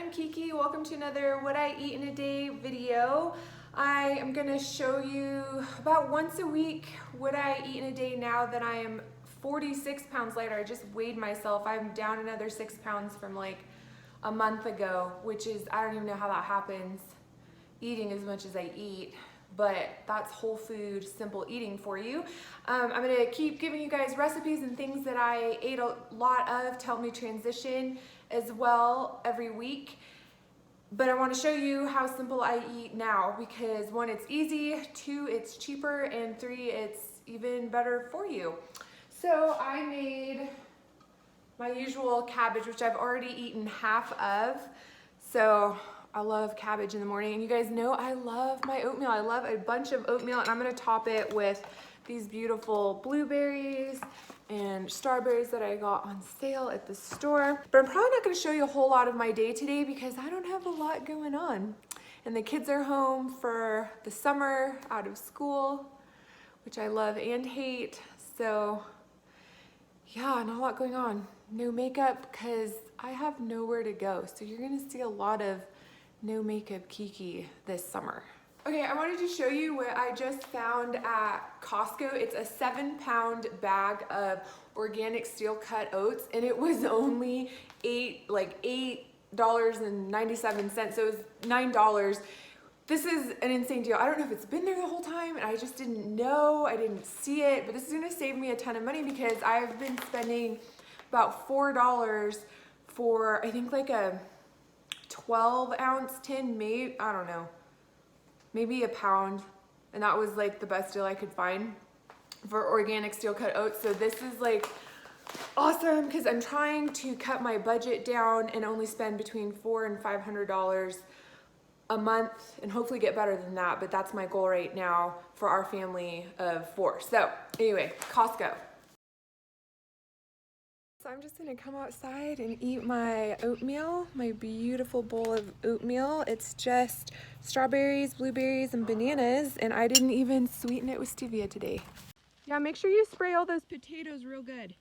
I'm Kiki. Welcome to another What I Eat in a Day video. I am going to show you about once a week what I eat in a day now that I am 46 pounds lighter. I just weighed myself. I'm down another 6 pounds from like a month ago, which is, I don't even know how that happens, eating as much as I eat. But that's whole food, simple eating for you. I'm gonna keep giving you guys recipes and things that I ate a lot of to help me transition as well every week. But I wanna show you how simple I eat now because one, it's easy, two, it's cheaper, and three, it's even better for you. So I made my usual cabbage, which I've already eaten half of. So I love cabbage in the morning, and you guys know I love my oatmeal. I love a bunch of oatmeal, and I'm gonna top it with these beautiful blueberries and strawberries that I got on sale at the store. But I'm probably not gonna show you a whole lot of my day today because I don't have a lot going on. And the kids are home for the summer, out of school, which I love and hate. So yeah, not a lot going on. No makeup because I have nowhere to go. So you're gonna see a lot of no makeup Kiki this summer. Okay, I wanted to show you what I just found at Costco. It's a 7-pound bag of organic steel cut oats, and it was only $8.97, so it was $9. This is an insane deal. I don't know if it's been there the whole time and I just didn't know, I didn't see it, but this is gonna save me a ton of money because I've been spending about $4 for, I think, like a 12-ounce tin, maybe, I don't know, maybe a pound, and that was like the best deal I could find for organic steel cut oats. So this is like awesome because I'm trying to cut my budget down and only spend between $400 and $500 a month, and hopefully get better than that, but that's my goal right now for our family of 4. So anyway, Costco. So I'm just gonna come outside and eat my oatmeal, my beautiful bowl of oatmeal. It's just strawberries, blueberries, and bananas, and I didn't even sweeten it with stevia today. Yeah, make sure you spray all those potatoes real good.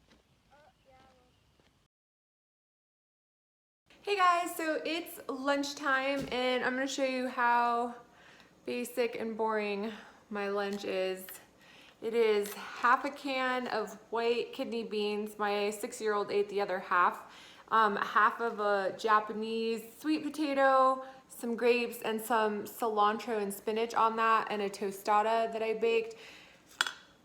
Hey guys, so it's lunchtime, and I'm gonna show you how basic and boring my lunch is. It is half a can of white kidney beans. My 6-year-old ate the other half. Half of a Japanese sweet potato, some grapes, and some cilantro and spinach on that, and a tostada that I baked.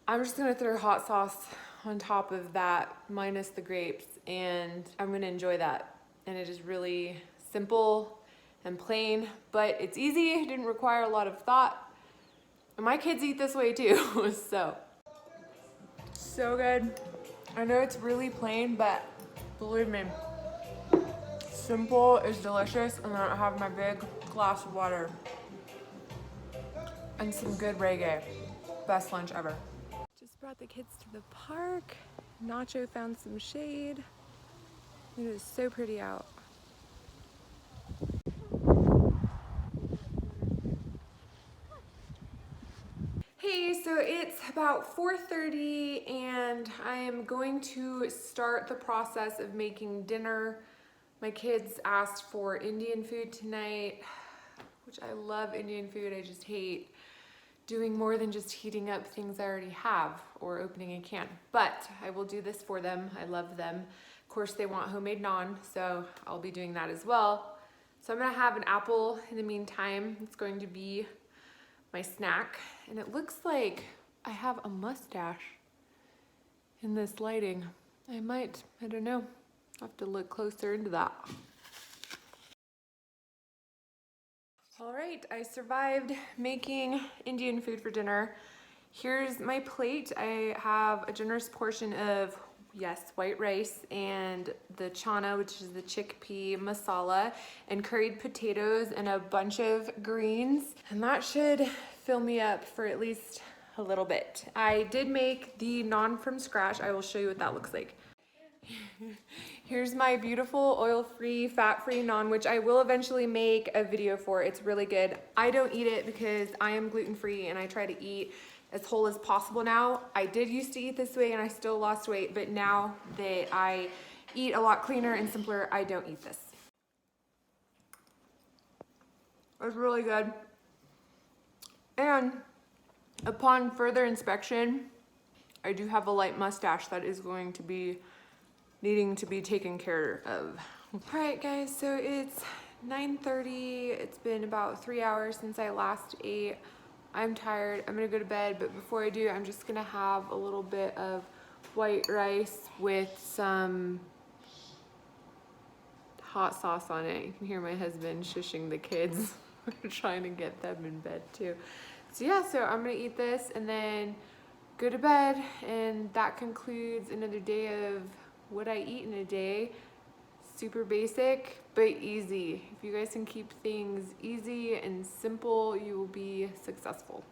I'm just gonna throw hot sauce on top of that, minus the grapes, and I'm gonna enjoy that. And it is really simple and plain, but it's easy. It didn't require a lot of thought. And my kids eat this way too, so good. I know it's really plain, but believe me, simple is delicious. And then I have my big glass of water and some good reggae. Best lunch ever. Just brought the kids to the park. Nacho found some shade. It is so pretty out. Hey, so it's about 4:30 and I am going to start the process of making dinner. My kids asked for Indian food tonight, which I love Indian food. I just hate doing more than just heating up things I already have or opening a can. But I will do this for them. I love them. Of course, they want homemade naan, so I'll be doing that as well. So I'm gonna have an apple in the meantime. It's going to be my snack, and it looks like I have a mustache in this lighting. I don't know. I'll have to look closer into that. All right, I survived making Indian food for dinner. Here's my plate. I have a generous portion of, yes, white rice and the CHANA, which is the chickpea masala, and curried potatoes and a bunch of greens. And that should fill me up for at least a little bit. I did make the naan from scratch. I will show you what that looks like. Here's my beautiful oil-free, fat-free naan, which I will eventually make a video for. It's really good. I don't eat it because I am gluten-free and I try to eat as whole as possible now. I did used to eat this way and I still lost weight, but now that I eat a lot cleaner and simpler, I don't eat this. It's really good. And upon further inspection, I do have a light mustache that is going to be needing to be taken care of. All right, guys, so it's 9:30. It's been about 3 hours since I last ate. I'm tired. I'm gonna go to bed, but before I do, I'm just gonna have a little bit of white rice with some hot sauce on it. You can hear my husband shushing the kids. We're trying to get them in bed too. So yeah, so I'm gonna eat this and then go to bed, and that concludes another day of what I eat in a day. Super basic, but easy. If you guys can keep things easy and simple, you will be successful.